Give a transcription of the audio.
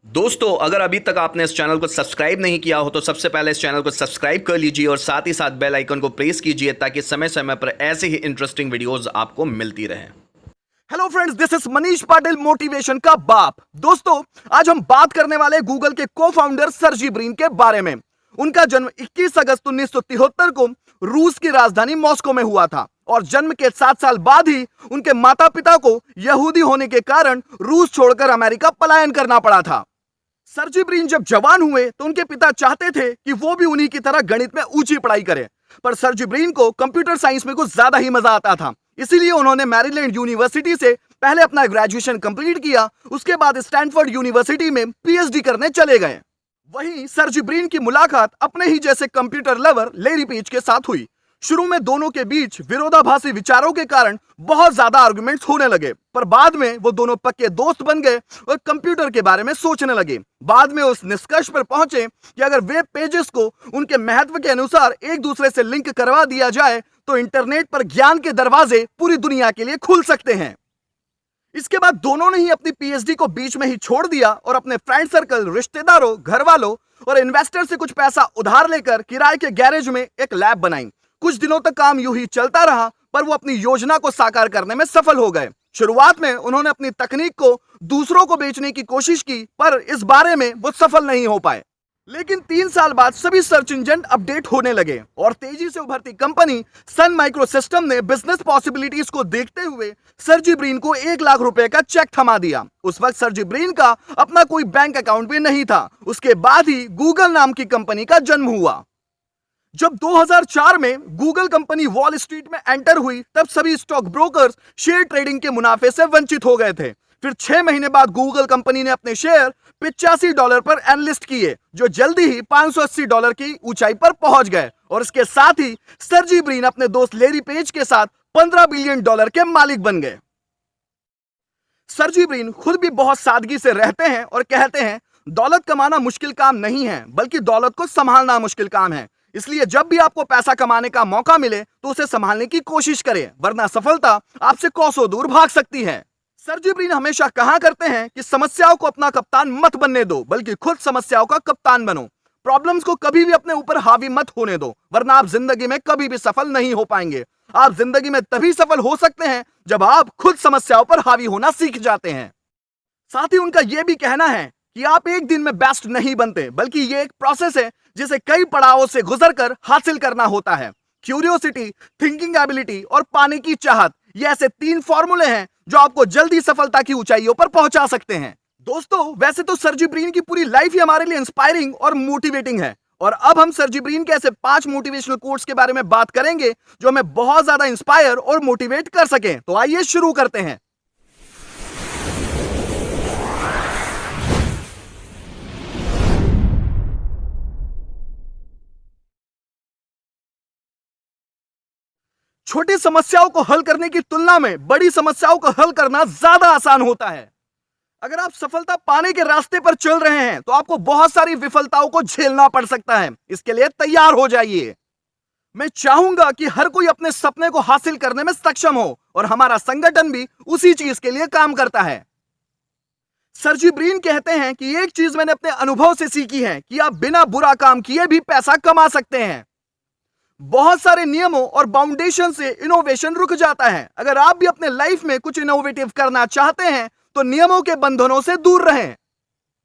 दोस्तों, अगर अभी तक आपने इस चैनल को सब्सक्राइब नहीं किया हो तो सबसे पहले इस चैनल को सब्सक्राइब कर लीजिए और साथ ही साथ बेल आइकन को प्रेस कीजिए ताकि समय समय पर ऐसे ही इंटरेस्टिंग वीडियोस आपको मिलती रहें। Hello friends, this is Manish Patil, motivation का बाप। दोस्तों, आज हम बात करने वाले गूगल के को फाउंडर सर्जी ब्रिन के बारे में। उनका जन्म 21 अगस्त 1973 को रूस की राजधानी मॉस्को में हुआ था और जन्म के 7 साल बाद ही उनके माता पिता को यहूदी होने के कारण रूस छोड़कर अमेरिका पलायन करना पड़ा था। सर्जी ब्रिन जब जवान हुए तो उनके पिता चाहते थे कि वो भी उन्हीं की तरह गणित में ऊंची पढ़ाई करें, पर सर्जी ब्रिन को कंप्यूटर साइंस में कुछ ज्यादा ही मजा आता था। इसीलिए उन्होंने मैरीलैंड यूनिवर्सिटी से पहले अपना ग्रेजुएशन कंप्लीट किया, उसके बाद स्टैनफोर्ड यूनिवर्सिटी में पीएचडी करने चले गए। वहीं सर्जी ब्रिन की मुलाकात अपने ही जैसे कंप्यूटर लवर लैरी पेज के साथ हुई। शुरू में दोनों के बीच विरोधाभासी विचारों के कारण बहुत ज्यादा आर्गुमेंट्स होने लगे, पर बाद में वो दोनों पक्के दोस्त बन गए और कंप्यूटर के बारे में सोचने लगे। बाद में उस निष्कर्ष पर पहुंचे कि अगर वेब पेजेस को उनके महत्व के अनुसार एक दूसरे से लिंक करवा दिया जाए तो इंटरनेट पर ज्ञान के दरवाजे पूरी दुनिया के लिए खुल सकते हैं। इसके बाद दोनों ने ही अपनी पीएचडी को बीच में ही छोड़ दिया और अपने फ्रेंड सर्कल, रिश्तेदारों, घर वालों और इन्वेस्टर से कुछ पैसा उधार लेकर किराए के गैरेज में एक लैब बनाई। कुछ दिनों तक काम यूं ही चलता रहा, पर वो अपनी योजना को साकार करने में सफल हो गए। शुरुआत में उन्होंने अपनी तकनीक को दूसरों को बेचने की कोशिश की, पर इस बारे में वो सफल नहीं हो पाए। लेकिन 3 साल बाद सभी सर्च इंजन अपडेट होने लगे और तेजी से उभरती कंपनी सन माइक्रोसिस्टम ने बिजनेस पॉसिबिलिटीज को देखते हुए सर्जी ब्रिन को 1 लाख रुपए का चेक थमा दिया। उस वक्त सर्जी ब्रिन का अपना कोई बैंक अकाउंट भी नहीं था। उसके बाद ही गूगल नाम की कंपनी का जन्म हुआ। जब 2004 में गूगल कंपनी वॉल स्ट्रीट में एंटर हुई, तब सभी स्टॉक ब्रोकर्स शेयर ट्रेडिंग के मुनाफे से वंचित हो गए थे। फिर 6 महीने बाद गूगल कंपनी ने अपने शेयर $85 पर एनलिस्ट किए, जो जल्दी ही $580 की ऊंचाई पर पहुंच गए और इसके साथ ही सर्जी ब्रिन अपने दोस्त लैरी पेज के साथ $15 बिलियन के मालिक बन गए। सर्जी ब्रिन खुद भी बहुत सादगी से रहते हैं और कहते हैं, दौलत कमाना मुश्किल काम नहीं है, बल्कि दौलत को संभालना मुश्किल काम है। इसलिए जब भी आपको पैसा कमाने का मौका मिले तो उसे संभालने की कोशिश करें, वरना सफलता आपसे कोसों दूर भाग सकती है। सर्जी ब्रिन हमेशा कहा करते हैं कि समस्याओं को अपना कप्तान मत बनने दो, बल्कि खुद समस्याओं का कप्तान बनो। प्रॉब्लम्स को कभी भी अपने ऊपर हावी मत होने दो, वरना आप जिंदगी में कभी भी सफल नहीं हो पाएंगे। आप जिंदगी में तभी सफल हो सकते हैं जब आप खुद समस्याओं पर हावी होना सीख जाते हैं। साथ ही उनका यह भी कहना है कि आप एक दिन में बेस्ट नहीं बनते, बल्कि ये एक प्रोसेस है जिसे कई पड़ावों से गुजरकर हासिल करना होता है। क्यूरियोसिटी, थिंकिंग एबिलिटी और पाने की चाहत, ये ऐसे 3 फॉर्मूले हैं जो आपको जल्दी सफलता की ऊंचाइयों पर पहुंचा सकते हैं। दोस्तों, वैसे तो सर्जी ब्रिन की पूरी लाइफ ही हमारे लिए इंस्पायरिंग और मोटिवेटिंग है, और अब हम सर्जी ब्रिन के ऐसे 5 मोटिवेशनल कोट्स के बारे में बात करेंगे जो हमें बहुत ज्यादा इंस्पायर और मोटिवेट कर सकें। तो आइए शुरू करते हैं। छोटी समस्याओं को हल करने की तुलना में बड़ी समस्याओं को हल करना ज्यादा आसान होता है। अगर आप सफलता पाने के रास्ते पर चल रहे हैं तो आपको बहुत सारी विफलताओं को झेलना पड़ सकता है। इसके लिए तैयार हो जाइए। मैं चाहूंगा कि हर कोई अपने सपने को हासिल करने में सक्षम हो, और हमारा संगठन भी उसी चीज के लिए काम करता है। सर्जी ब्रिन कहते हैं कि एक चीज मैंने अपने अनुभव से सीखी है कि आप बिना बुरा काम किए भी पैसा कमा सकते हैं। बहुत सारे नियमों और बाउंडेशन से इनोवेशन रुक जाता है। अगर आप भी अपने लाइफ में कुछ इनोवेटिव करना चाहते हैं तो नियमों के बंधनों से दूर रहें।